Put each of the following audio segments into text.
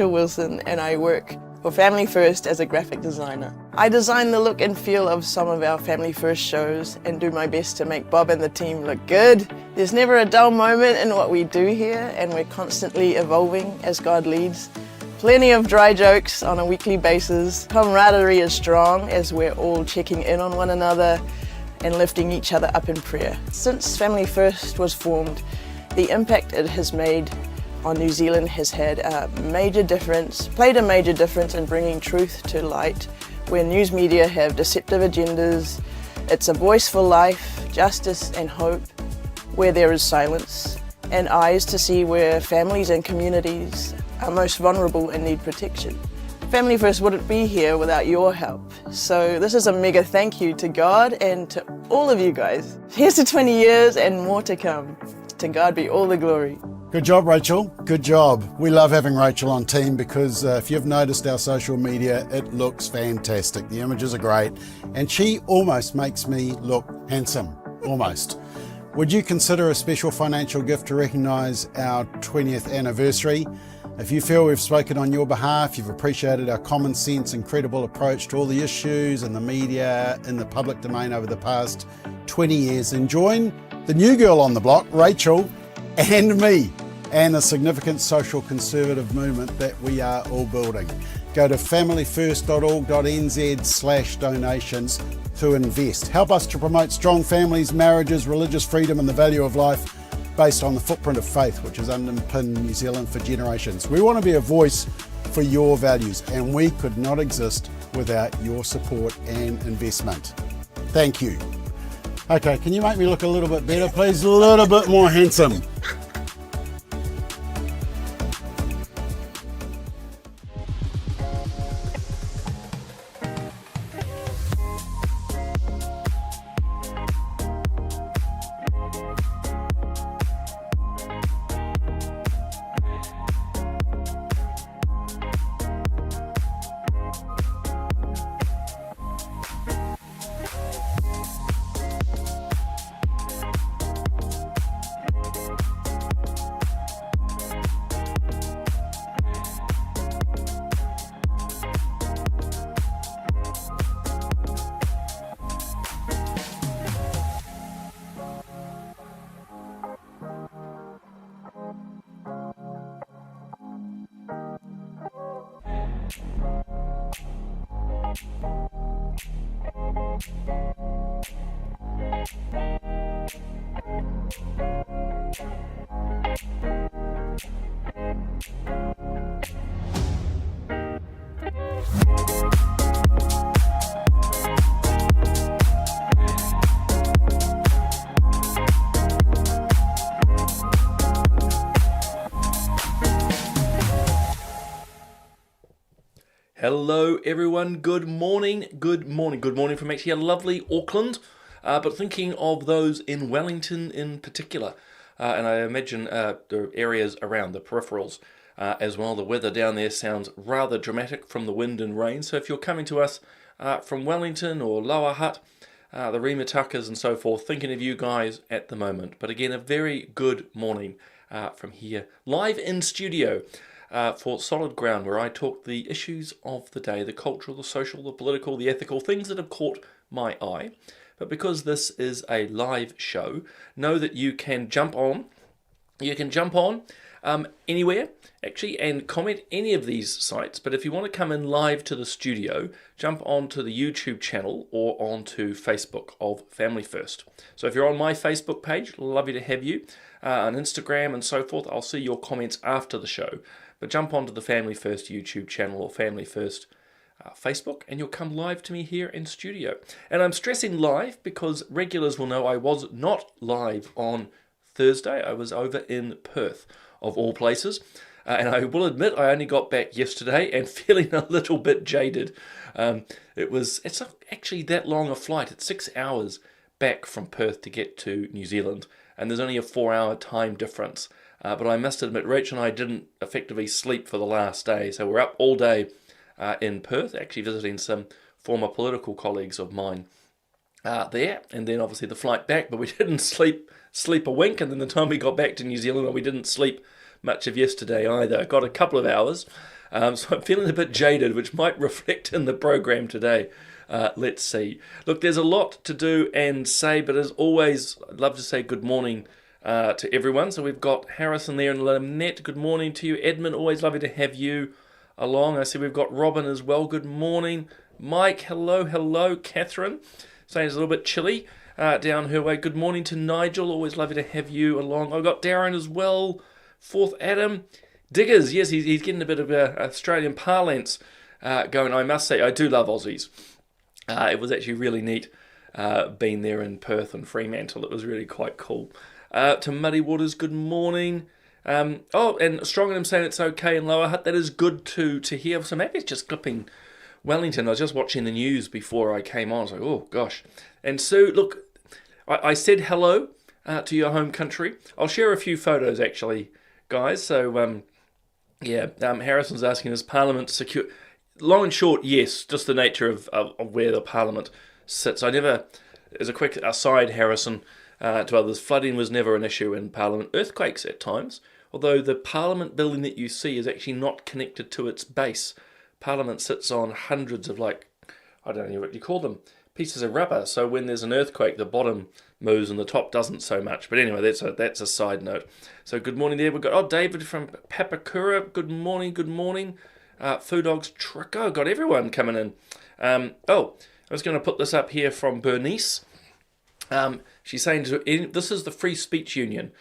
Wilson and I work for Family First as a graphic designer. I design the look and feel of some of our Family First shows and do my best to make Bob and the team look good. There's never a dull moment in what we do here, and we're constantly evolving as God leads. Plenty of dry jokes on a weekly basis. Camaraderie is strong as we're all checking in on one another and lifting each other up in prayer. Since Family First was formed, the impact it has made on New Zealand has had played a major difference in bringing truth to light. Where news media have deceptive agendas, it's a voice for life, justice and hope where there is silence, and eyes to see where families and communities are most vulnerable and need protection. Family First wouldn't be here without your help. So this is a mega thank you to God and to all of you guys. Here's to 20 years and more to come. To God be all the glory. Good job, Rachel. Good job. We love having Rachel on team because if you've noticed our social media, it looks fantastic. The images are great. And she almost makes me look handsome. Almost. Would you consider a special financial gift to recognise our 20th anniversary? If you feel we've spoken on your behalf, you've appreciated our common sense and credible approach to all the issues and the media in the public domain over the past 20 years, and join the new girl on the block, Rachel, and me, and the significant social conservative movement that we are all building. Go to familyfirst.org.nz/donations to invest. Help us to promote strong families, marriages, religious freedom and the value of life based on the footprint of faith which has underpinned New Zealand for generations. We want to be a voice for your values, and we could not exist without your support and investment. Thank you. Okay, can you make me look a little bit better, please? A little bit more handsome. Hello everyone, good morning from actually a lovely Auckland, but thinking of those in Wellington in particular, and I imagine the areas around the peripherals as well. The weather down there sounds rather dramatic from the wind and rain, so if you're coming to us from Wellington or Lower Hutt, the Rimatakas and so forth, thinking of you guys at the moment. But again, a very good morning from here, live in studio. For Solid Ground, where I talk the issues of the day, the cultural, the social, the political, the ethical, things that have caught my eye. But because this is a live show, know that you can jump on. You can jump on anywhere, actually, and comment any of these sites. But if you want to come in live to the studio, jump onto the YouTube channel or onto Facebook of Family First. So if you're on my Facebook page, lovely to have you. On Instagram and so forth, I'll see your comments after the show. But jump onto the Family First YouTube channel or Family First Facebook, and you'll come live to me here in studio. And I'm stressing live because regulars will know I was not live on Thursday. I was over in Perth, of all places. And I will admit I only got back yesterday and feeling a little bit jaded. It's not actually that long a flight. It's 6 hours back from Perth to get to New Zealand. And there's only a 4-hour time difference. But I must admit, Rachel and I didn't effectively sleep for the last day, so we're up all day in Perth, actually visiting some former political colleagues of mine there, and then obviously the flight back, but we didn't sleep a wink, and then the time we got back to New Zealand, we didn't sleep much of yesterday either. Got a couple of hours, So I'm feeling a bit jaded, which might reflect in the program today. Let's see. Look, there's a lot to do and say, but as always, I'd love to say good morning to everyone. So we've got Harrison there and Lynette. Good morning to you. Edmund, always lovely to have you along. I see we've got Robin as well. Good morning. Mike, hello. Catherine, saying it's a little bit chilly down her way. Good morning to Nigel. Always lovely to have you along. I've got Darren as well. Fourth Adam. Diggers, yes, he's getting a bit of Australian parlance going. I must say, I do love Aussies. It was actually really neat being there in Perth and Fremantle. It was really quite cool. To Muddy Waters, good morning. And Strong and I'm saying it's okay in Lower Hutt. That is good to hear. So maybe it's just clipping Wellington. I was just watching the news before I came on. I was like, oh, gosh. And Sue, look, I said hello to your home country. I'll share a few photos, actually, guys. So, Harrison's asking, is Parliament secure? Long and short, yes, just the nature of where the Parliament sits. As a quick aside, Harrison, to others, flooding was never an issue in Parliament. Earthquakes at times, although the Parliament building that you see is actually not connected to its base. Parliament sits on hundreds of, I don't know what you call them, pieces of rubber. So when there's an earthquake, the bottom moves and the top doesn't so much. But anyway, that's a side note. So good morning there. We've got David from Papakura. Good morning. Food Dogs Trucker. Got everyone coming in. I was going to put this up here from Bernice. She's saying this is the Free Speech Union.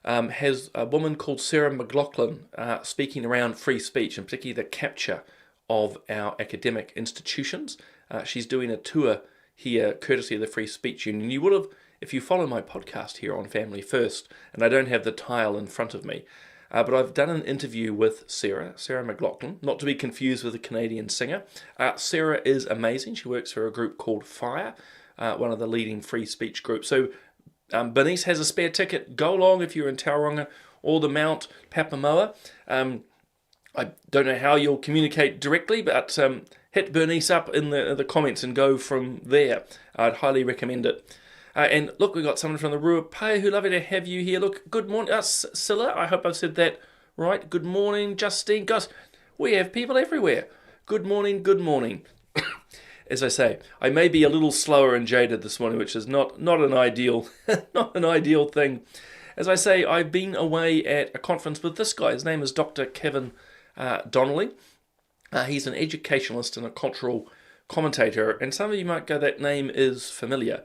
Has a woman called Sarah McLaughlin speaking around free speech, and particularly the capture of our academic institutions. She's doing a tour here courtesy of the Free Speech Union. You would have, if you follow my podcast here on Family First, and I don't have the tile in front of me, but I've done an interview with Sarah McLaughlin, not to be confused with a Canadian singer. Sarah is amazing. She works for a group called FIRE, one of the leading free speech groups. So Bernice has a spare ticket. Go along if you're in Tauranga or the Mount Papamoa. I don't know how you'll communicate directly, but hit Bernice up in the comments and go from there. I'd highly recommend it. And look, we've got someone from the Ruapai who lovely to have you here. Look, good morning, Scylla. I hope I've said that right. Good morning, Justine. Guys, we have people everywhere. Good morning. As I say, I may be a little slower and jaded this morning, which is not an ideal thing. As I say, I've been away at a conference with this guy. His name is Dr. Kevin Donnelly. He's an educationalist and a cultural commentator, and some of you might go, that name is familiar.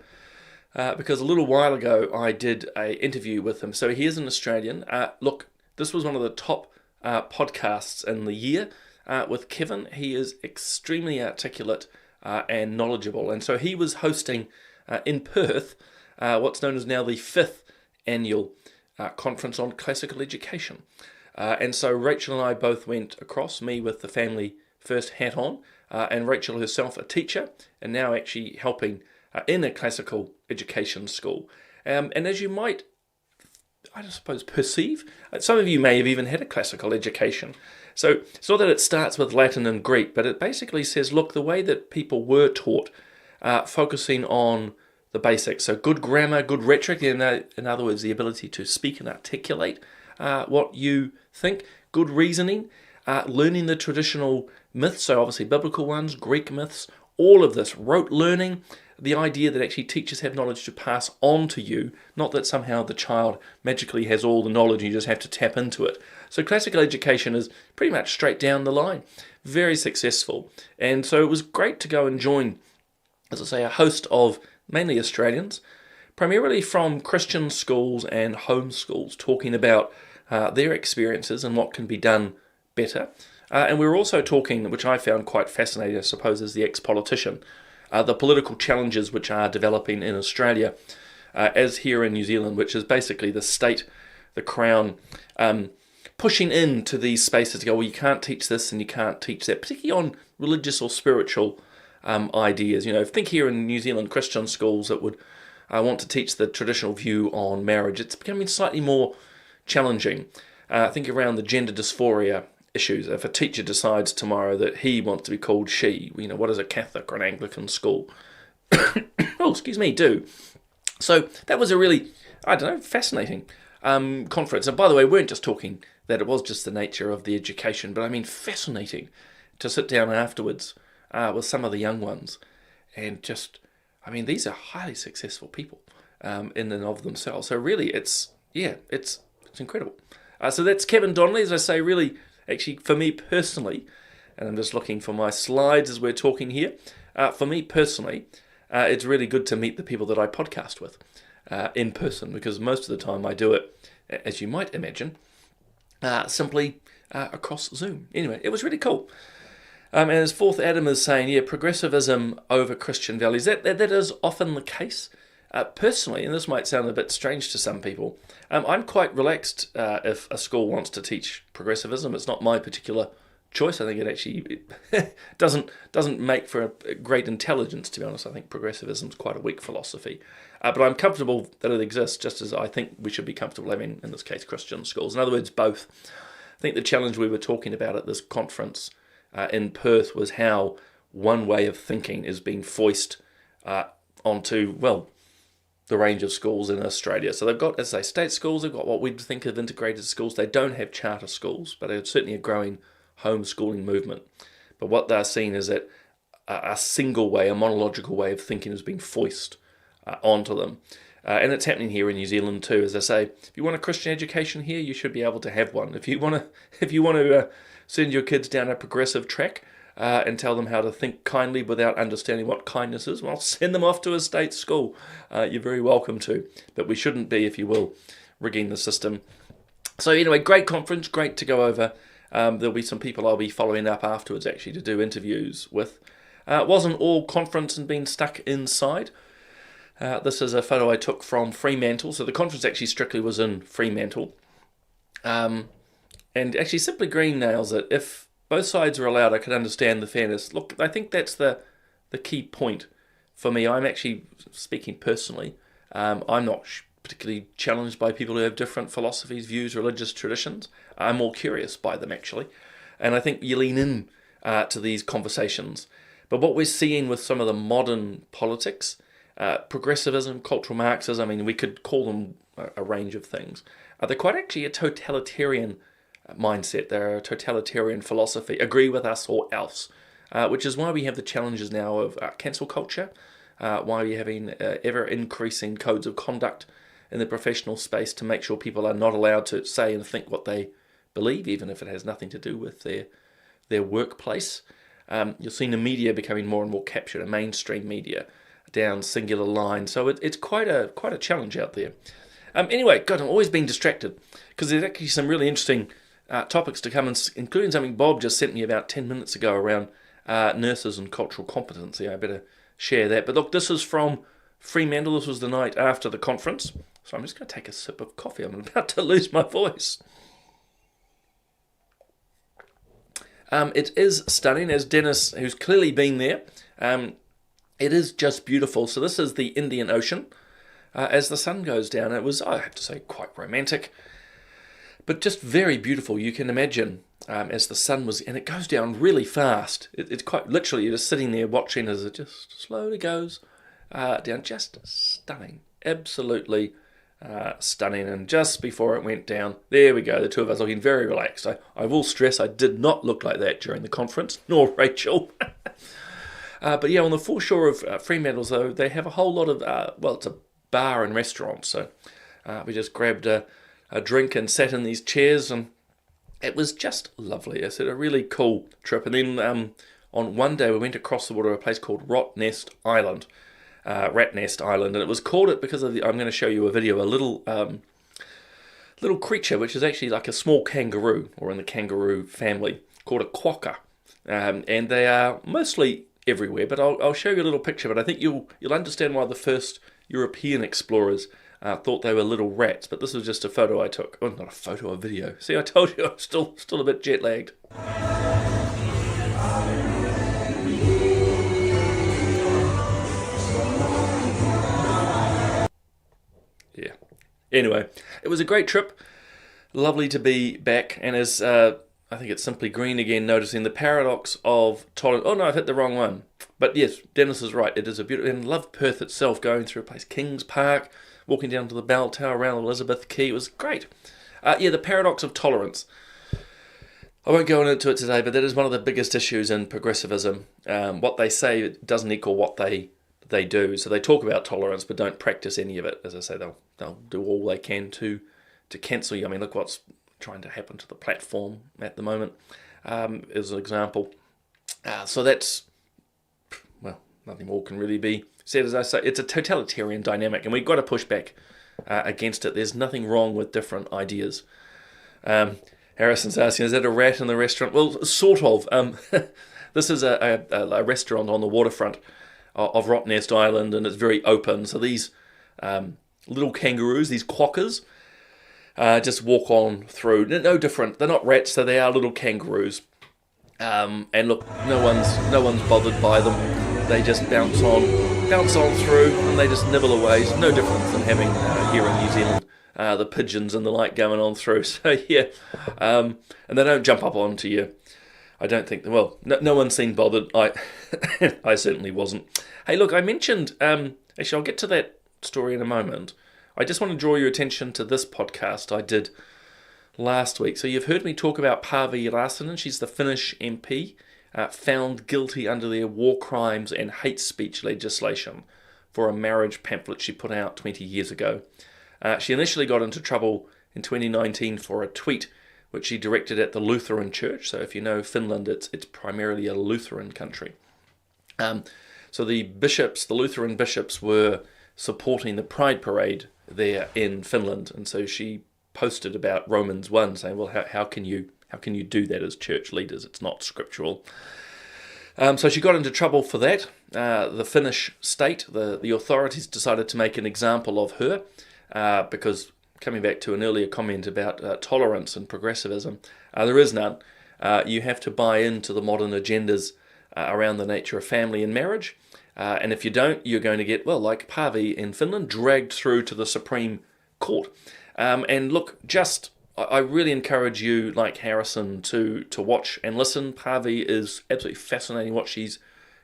Because a little while ago I did an interview with him. So he is an Australian. Look, this was one of the top podcasts in the year with Kevin. He is extremely articulate and knowledgeable. And so he was hosting in Perth what's known as now the 5th annual conference on classical education. And so Rachel and I both went across, me with the Family First hat on, and Rachel herself a teacher, and now actually helping in a classical education school. And as you might, I suppose, perceive, some of you may have even had a classical education. So it's not that it starts with Latin and Greek, but it basically says, look, the way that people were taught, focusing on the basics. So good grammar, good rhetoric, in other words, the ability to speak and articulate what you think, good reasoning, learning the traditional myths, so obviously biblical ones, Greek myths, all of this, rote learning, the idea that actually teachers have knowledge to pass on to you, not that somehow the child magically has all the knowledge and you just have to tap into it. So classical education is pretty much straight down the line, very successful. And so it was great to go and join, as I say, a host of mainly Australians, primarily from Christian schools and home schools, talking about their experiences and what can be done better. And we were also talking, which I found quite fascinating, I suppose, as the ex-politician, the political challenges which are developing in Australia, as here in New Zealand, which is basically the state, the Crown, pushing into these spaces to go, well, you can't teach this and you can't teach that, particularly on religious or spiritual ideas. You know, think here in New Zealand Christian schools that would want to teach the traditional view on marriage. It's becoming slightly more challenging. Think around the gender dysphoria issues. If a teacher decides tomorrow that he wants to be called she, you know, what does a Catholic or an Anglican school do? So that was a really, fascinating conference. And by the way, we weren't just talking that it was just the nature of the education. But I mean, fascinating to sit down afterwards with some of the young ones and just, I mean, these are highly successful people in and of themselves. So really, it's incredible. So that's Kevin Donnelly, as I say, really, actually, for me personally, and I'm just looking for my slides as we're talking here. For me personally, it's really good to meet the people that I podcast with in person, because most of the time I do it, as you might imagine, simply across Zoom. Anyway, it was really cool. And as Fourth Adam is saying, yeah, progressivism over Christian values. That is often the case. Personally, and this might sound a bit strange to some people, I'm quite relaxed if a school wants to teach progressivism. It's not my particular choice. I think it actually doesn't make for a great intelligence, to be honest. I think progressivism is quite a weak philosophy. But I'm comfortable that it exists, just as I think we should be comfortable having, in this case, Christian schools. In other words, both. I think the challenge we were talking about at this conference in Perth was how one way of thinking is being foisted onto, well, the range of schools in Australia. So they've got, as I say, state schools, they've got what we'd think of integrated schools. They don't have charter schools, but it's certainly a growing homeschooling movement. But what they're seeing is that a single way, a monological way of thinking is being foisted onto them. And it's happening here in New Zealand too. As I say, if you want a Christian education here, you should be able to have one. If you want to send your kids down a progressive track and tell them how to think kindly without understanding what kindness is, well, send them off to a state school. You're very welcome to. But we shouldn't be, if you will, rigging the system. So anyway, great conference, great to go over. There'll be some people I'll be following up afterwards, actually, to do interviews with. It wasn't all conference and being stuck inside. This is a photo I took from Fremantle. So the conference actually strictly was in Fremantle. And actually Simply Green nails it. If both sides are allowed, I can understand the fairness. Look, I think that's the key point for me. I'm actually speaking personally. I'm not particularly challenged by people who have different philosophies, views, religious traditions. I'm more curious by them, actually. And I think you lean in to these conversations. But what we're seeing with some of the modern politics, progressivism, cultural Marxism, I mean, we could call them a range of things. They're quite actually a totalitarian mindset. They're a totalitarian philosophy, agree with us or else, which is why we have the challenges now of cancel culture, why we're having ever-increasing codes of conduct in the professional space to make sure people are not allowed to say and think what they believe, even if it has nothing to do with their workplace. You're seeing the media becoming more and more captured, a mainstream media, down singular lines. So it's quite a challenge out there. Anyway, God, I'm always being distracted because there's actually some really interesting topics to come, including something Bob just sent me about 10 minutes ago around nurses and cultural competency. I better share that. But look, this is from Fremantle. This was the night after the conference. So I'm just going to take a sip of coffee. I'm about to lose my voice. It is stunning, as Dennis, who's clearly been there, it is just beautiful. So this is the Indian Ocean as the sun goes down. It was, I have to say, quite romantic, but just very beautiful. You can imagine as the sun was, and it goes down really fast. It's quite literally, you're just sitting there watching as it just slowly goes down. Just stunning, absolutely stunning. And just before it went down, there we go, the two of us looking very relaxed. I will stress I did not look like that during the conference, nor Rachel. But yeah, on the foreshore of Fremantle, though, they have a whole lot of, well, it's a bar and restaurant. So we just grabbed a drink and sat in these chairs, and it was just lovely. I said, a really cool trip. And then on one day we went across the water to a place called Rat Nest Island, and it was called it because of I'm going to show you a video, a little creature which is actually like a small kangaroo, or in the kangaroo family, called a quokka, and they are mostly everywhere. But I'll show you a little picture. But I think you'll understand why the first European explorers thought they were little rats. But this was just a photo I took. Oh, not a photo, a video. See, I told you I'm still a bit jet lagged. Yeah. Anyway, it was a great trip. Lovely to be back. And as I think it's Simply Green again, noticing the paradox of tolerance. Oh no, I've hit the wrong one. But yes, Dennis is right. It is a beautiful, and love Perth itself, going through a place, Kings Park, walking down to the bell tower, around Elizabeth Quay. It was great. The paradox of tolerance. I won't go into it today, but that is one of the biggest issues in progressivism. What they say doesn't equal what they do. So they talk about tolerance, but don't practice any of it. As I say, they'll do all they can to cancel you. I mean, look what's trying to happen to the platform at the moment, as an example. So that's, well, nothing more can really be said. As I say, it's a totalitarian dynamic, and we've got to push back against it. There's nothing wrong with different ideas. Harrison's asking, is that a rat in the restaurant? Well, sort of. This is a restaurant on the waterfront of Rottnest Island, and it's very open. So these little kangaroos, these quokkas, just walk on through. No different. They're not rats, so they are little kangaroos. And look, no one's bothered by them. They just bounce on through, and they just nibble away. It's no different than having here in New Zealand the pigeons and the like going on through. So yeah, and they don't jump up onto you. I don't think. Well, no one seemed bothered. I certainly wasn't. Hey, look, I mentioned. Actually, I'll get to that story in a moment. I just want to draw your attention to this podcast I did last week. So you've heard me talk about Päivi Räsänen. She's the Finnish MP, found guilty under their war crimes and hate speech legislation for a marriage pamphlet she put out 20 years ago. She initially got into trouble in 2019 for a tweet which she directed at the Lutheran Church. So if you know Finland, it's primarily a Lutheran country. So the Lutheran bishops were supporting the Pride Parade there in Finland, and so she posted about Romans 1, saying, well, how can you do that as church leaders? It's not scriptural. So she got into trouble for that. The Finnish state, the authorities decided to make an example of her, because, coming back to an earlier comment about tolerance and progressivism, there is none. You have to buy into the modern agendas around the nature of family and marriage, and if you don't, you're going to get, well, like Päivi in Finland, dragged through to the Supreme Court. And look, I really encourage you, like Harrison, to watch and listen. Päivi is absolutely fascinating what she's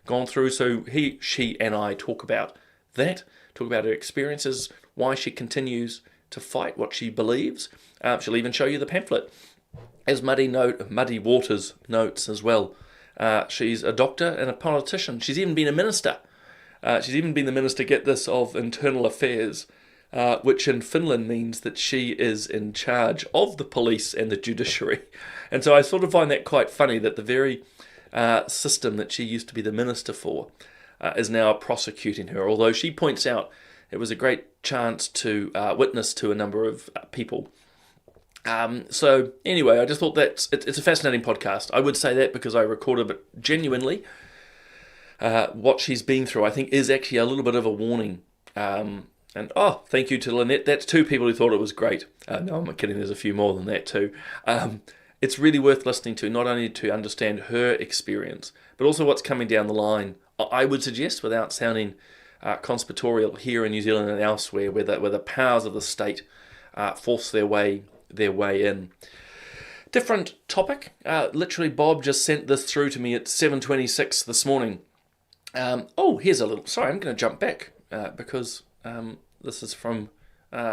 gone through. So she and I talk about that, talk about her experiences, why she continues to fight, what she believes. She'll even show you the pamphlet. As Muddy Waters notes as well, she's a doctor and a politician. She's even been a minister. She's even been the minister, get this, of internal affairs, which in Finland means that she is in charge of the police and the judiciary. And so I sort of find that quite funny, that the very system that she used to be the minister for is now prosecuting her, although she points out it was a great chance to witness to a number of people. So anyway, I just thought it's a fascinating podcast. I would say that because I recorded, but genuinely, what she's been through, I think, is actually a little bit of a warning. And thank you to Lynette. That's two people who thought it was great. No, I'm not kidding. There's a few more than that too. It's really worth listening to, not only to understand her experience, but also what's coming down the line. I would suggest, without sounding conspiratorial, here in New Zealand and elsewhere, where the powers of the state force their way in. Different topic. Literally, Bob just sent this through to me at 7:26 this morning. Here's a little. Sorry, I'm going to jump back because this is from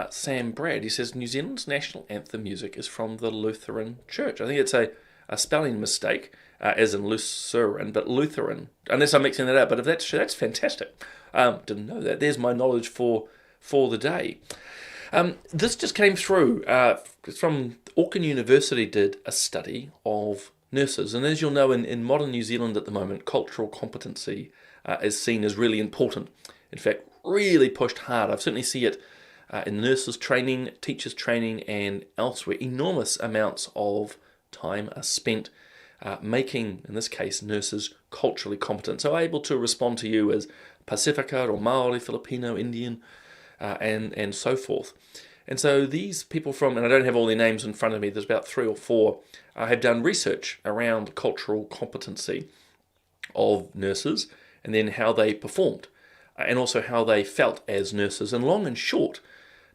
Sam Brad. He says New Zealand's national anthem music is from the Lutheran Church. I think it's a spelling mistake, as in Lutheran, but Lutheran. Unless I'm mixing that up. But if that's fantastic. Didn't know that. There's my knowledge for the day. This just came through from Auckland University. Did a study of nurses, and as you'll know, in modern New Zealand at the moment, cultural competency is seen as really important. In fact, really pushed hard. I've certainly seen it in nurses training, teachers training, and elsewhere. Enormous amounts of time are spent making, in this case, nurses culturally competent, so able to respond to you as Pacifica or Maori, Filipino, Indian, and so forth. And so these people and I don't have all their names in front of me, there's about 3 or 4, have done research around cultural competency of nurses, and then how they performed, and also how they felt as nurses. And long and short,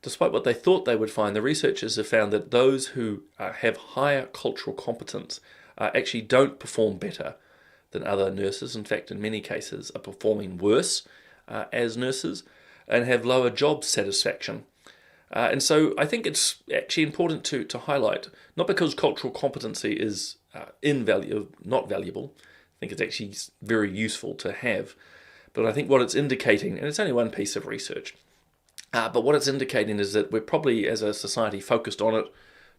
despite what they thought they would find, the researchers have found that those who have higher cultural competence actually don't perform better than other nurses. In fact, in many cases, are performing worse as nurses and have lower job satisfaction. And so I think it's actually important to highlight, not because cultural competency is not valuable. I think it's actually very useful to have. But I think what it's indicating, and it's only one piece of research, but what it's indicating is that we're probably, as a society, focused on it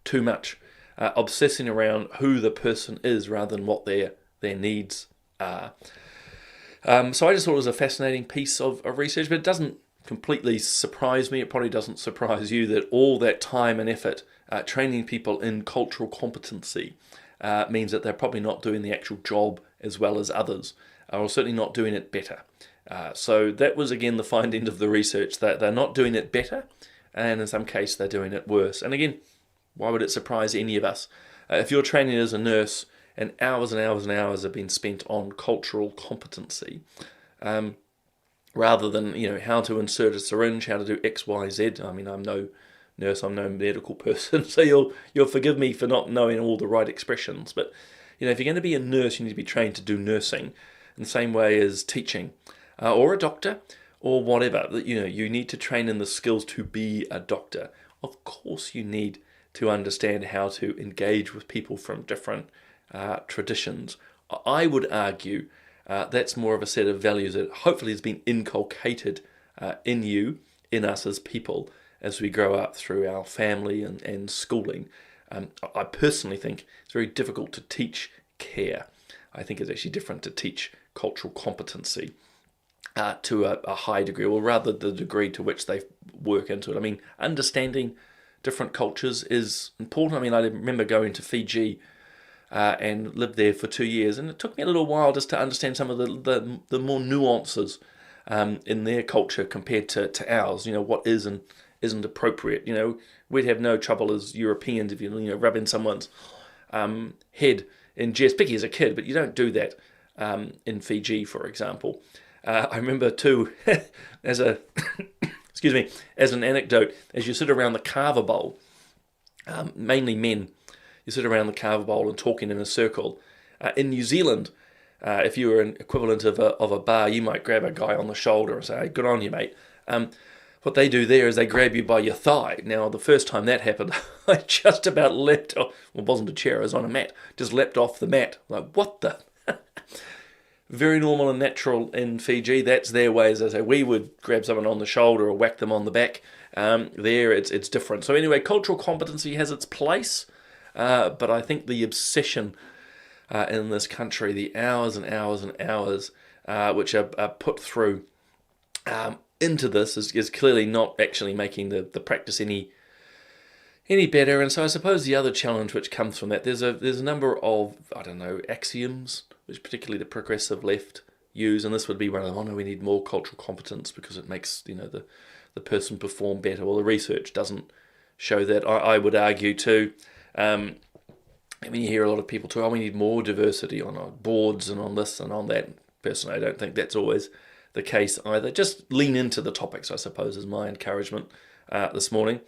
too much, obsessing around who the person is rather than what their needs are. So I just thought it was a fascinating piece of research, but it doesn't completely surprise me. It probably doesn't surprise you that all that time and effort training people in cultural competency means that they're probably not doing the actual job as well as others, or certainly not doing it better. So that was, again, the finding of the research, that they're not doing it better, and in some case they're doing it worse. And again, why would it surprise any of us? If you're training as a nurse and hours and hours and hours have been spent on cultural competency, rather than, how to insert a syringe, how to do X, Y, Z. I mean, I'm no nurse, I'm no medical person, so you'll forgive me for not knowing all the right expressions. But, if you're going to be a nurse, you need to be trained to do nursing in the same way as teaching, or a doctor, or whatever. You need to train in the skills to be a doctor. Of course you need to understand how to engage with people from different traditions. I would argue that's more of a set of values that hopefully has been inculcated in us as people, as we grow up through our family and schooling. I personally think it's very difficult to teach care. I think it's actually different to teach cultural competency to a high degree, or rather the degree to which they work into it. I mean, understanding different cultures is important. I mean, I remember going to Fiji and lived there for 2 years, and it took me a little while just to understand some of the more nuances in their culture compared to ours. What is and isn't appropriate. We'd have no trouble as Europeans if you rub in someone's head in jest, picky as a kid, but you don't do that in Fiji, for example. I remember too, as an anecdote, as you sit around the kava bowl, mainly men, you sit around the kava bowl and talking in a circle. In New Zealand, if you were an equivalent of a bar, you might grab a guy on the shoulder and say, "Hey, good on you, mate." What they do there is they grab you by your thigh. Now, the first time that happened, I just about leapt off. Well, it wasn't a chair, I was on a mat. Just leapt off the mat. Like, what the? Very normal and natural in Fiji. That's their way. As I say, we would grab someone on the shoulder or whack them on the back. There, it's different. So anyway, cultural competency has its place, but I think the obsession in this country, the hours and hours and hours which are put through into this is clearly not actually making the practice any better. And so I suppose the other challenge which comes from that, there's a number of, axioms which particularly the progressive left use, and this would be one of them. We need more cultural competence because it makes the person perform better. Well, the research doesn't show that. I would argue too. You hear a lot of people talk, we need more diversity on our boards and on this and on that. Personally, I don't think that's always the case either. Just lean into the topics, I suppose, is my encouragement this morning.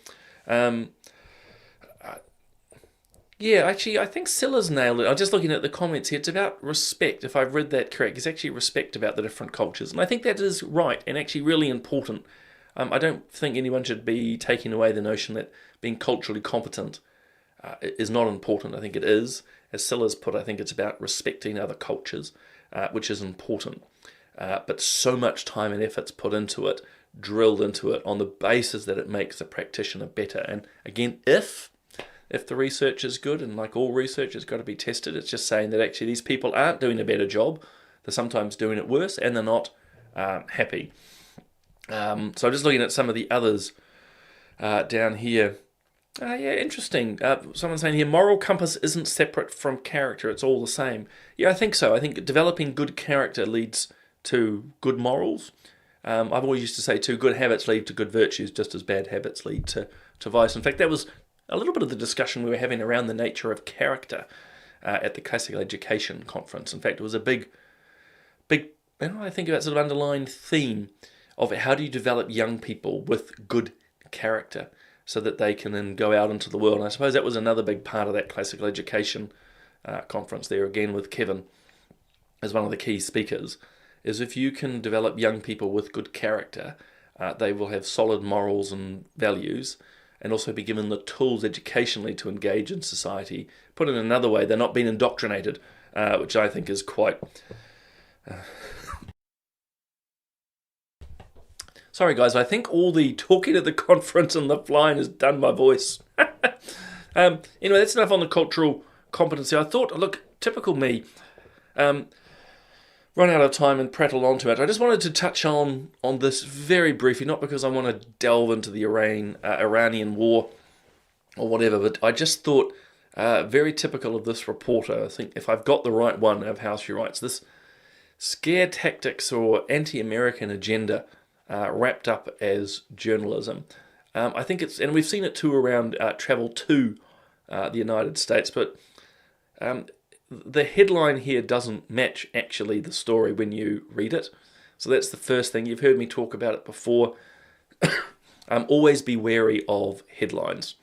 Actually, I think Silla's nailed it. I'm just looking at the comments here. It's about respect. If I've read that correct, it's actually respect about the different cultures. And I think that is right and actually really important. I don't think anyone should be taking away the notion that being culturally competent is not important. I think it is. As Silla's put, I think it's about respecting other cultures, which is important. But so much time and effort's put into it, drilled into it, on the basis that it makes the practitioner better. And again, if the research is good, and like all research, it's got to be tested, it's just saying that actually these people aren't doing a better job. They're sometimes doing it worse, and they're not happy. So I'm just looking at some of the others down here. Interesting. Someone's saying here, moral compass isn't separate from character, it's all the same. Yeah, I think so. I think developing good character leads to good morals. I've always used to say too, good habits lead to good virtues, just as bad habits lead to vice. In fact, that was a little bit of the discussion we were having around the nature of character at the Classical Education Conference. In fact, it was a big, I think about sort of underlying theme of how do you develop young people with good character so that they can then go out into the world. And I suppose that was another big part of that Classical Education Conference there, again with Kevin as one of the key speakers, is if you can develop young people with good character, they will have solid morals and values, and also be given the tools educationally to engage in society. Put in another way, they're not being indoctrinated, which I think is quite... Sorry guys, I think all the talking at the conference and the flying has done my voice. Anyway, that's enough on the cultural competency. I thought, look, typical me, run out of time and prattle on too much. I just wanted to touch on this very briefly, not because I want to delve into the Iranian war or whatever, but I just thought, very typical of this reporter, I think if I've got the right one of how she writes, this scare tactics or anti-American agenda wrapped up as journalism. I think it's, and we've seen it too around travel to the United States, but the headline here doesn't match actually the story when you read it. So that's the first thing. You've heard me talk about it before. Always be wary of headlines.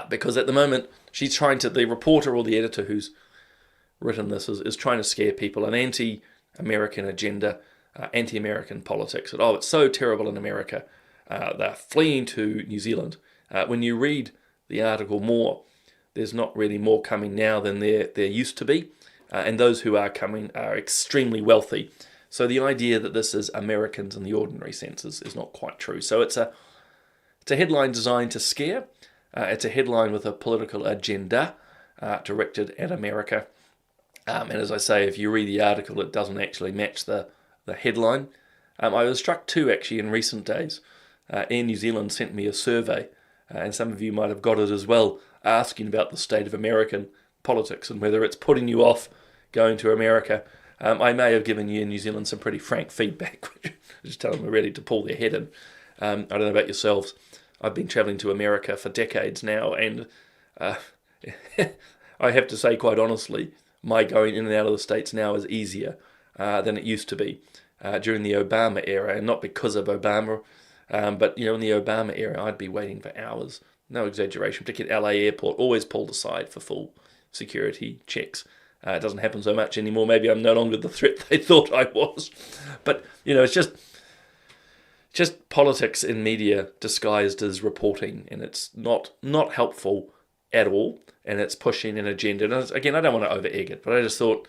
Because at the moment, she's trying to, the reporter or the editor who's written this is trying to scare people, an anti-American agenda, anti-American politics. And, it's so terrible in America. They're fleeing to New Zealand. When you read the article more, there's not really more coming now than there used to be. And those who are coming are extremely wealthy. So the idea that this is Americans in the ordinary sense is not quite true. So it's a headline designed to scare. It's a headline with a political agenda directed at America. And as I say, if you read the article, it doesn't actually match the headline. I was struck too, actually, in recent days. Air New Zealand sent me a survey, and some of you might have got it as well, asking about the state of American politics and whether it's putting you off going to America. I may have given you in New Zealand some pretty frank feedback, which just tell them we're ready to pull their head in. I don't know about yourselves. I've been travelling to America for decades now, and I have to say quite honestly, my going in and out of the States now is easier than it used to be during the Obama era, and not because of Obama, but in the Obama era, I'd be waiting for hours. No exaggeration, particularly at LA airport, always pulled aside for full security checks. It doesn't happen so much anymore. Maybe I'm no longer the threat they thought I was. But, it's just politics in media disguised as reporting, and it's not helpful at all, and it's pushing an agenda. And again, I don't want to over-egg it, but I just thought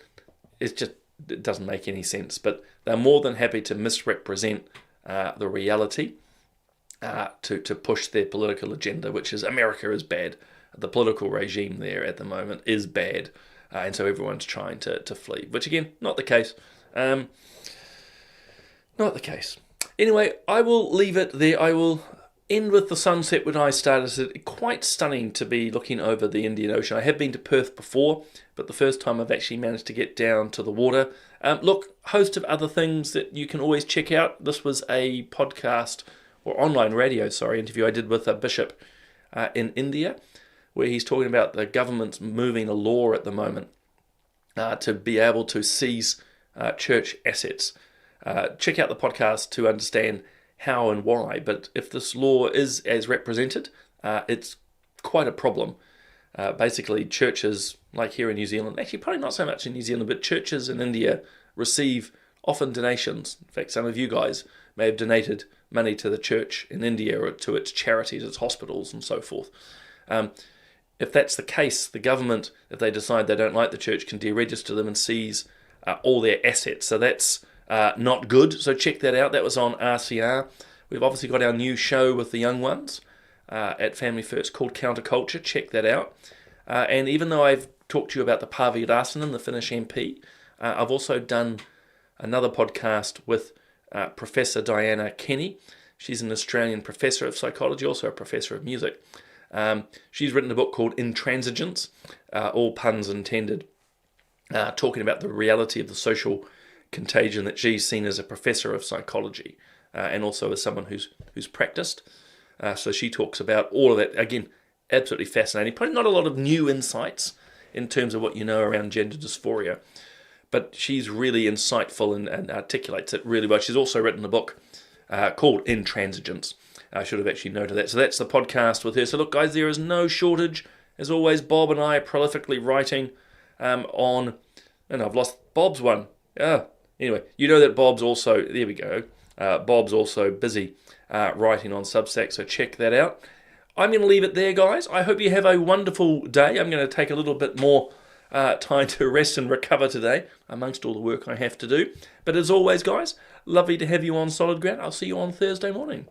it doesn't make any sense. But they're more than happy to misrepresent the reality to push their political agenda, which is America is bad. The political regime there at the moment is bad. And so everyone's trying to flee, which again, not the case. Not the case. Anyway, I will leave it there. I will end with the sunset when I started. It's quite stunning to be looking over the Indian Ocean. I have been to Perth before, but the first time I've actually managed to get down to the water. Look, host of other things that you can always check out. This was a podcast, or online radio, interview I did with a bishop in India, where he's talking about the government's moving a law at the moment to be able to seize church assets. Check out the podcast to understand how and why, but if this law is as represented, it's quite a problem. Basically, churches, like here in New Zealand, actually probably not so much in New Zealand, but churches in India receive often donations. In fact, some of you guys may have donated money to the church in India or to its charities, its hospitals and so forth. If that's the case, the government, if they decide they don't like the church, can deregister them and seize all their assets. So that's not good. So check that out. That was on RCR. We've obviously got our new show with the young ones at Family First called Counterculture. Check that out. And even though I've talked to you about the Päivi Räsänen, the Finnish MP, I've also done another podcast with Professor Dianna Kenny. She's an Australian professor of psychology, also a professor of music. She's written a book called inTRANSigence, all puns intended, talking about the reality of the social contagion that she's seen as a professor of psychology and also as someone who's practiced. So she talks about all of that. Again, absolutely fascinating. Probably not a lot of new insights in terms of what you know around gender dysphoria, but she's really insightful and articulates it really well. She's also written a book called inTRANSigence. I should have actually noted that. So that's the podcast with her. So look, guys, there is no shortage. As always, Bob and I are prolifically writing on... And I've lost Bob's one. Anyway, you know that Bob's also... There we go. Bob's also busy writing on Substack, so check that out. I'm going to leave it there, guys. I hope you have a wonderful day. I'm going to take a little bit more time to rest and recover today, amongst all the work I have to do. But as always, guys, lovely to have you on solid ground. I'll see you on Thursday morning.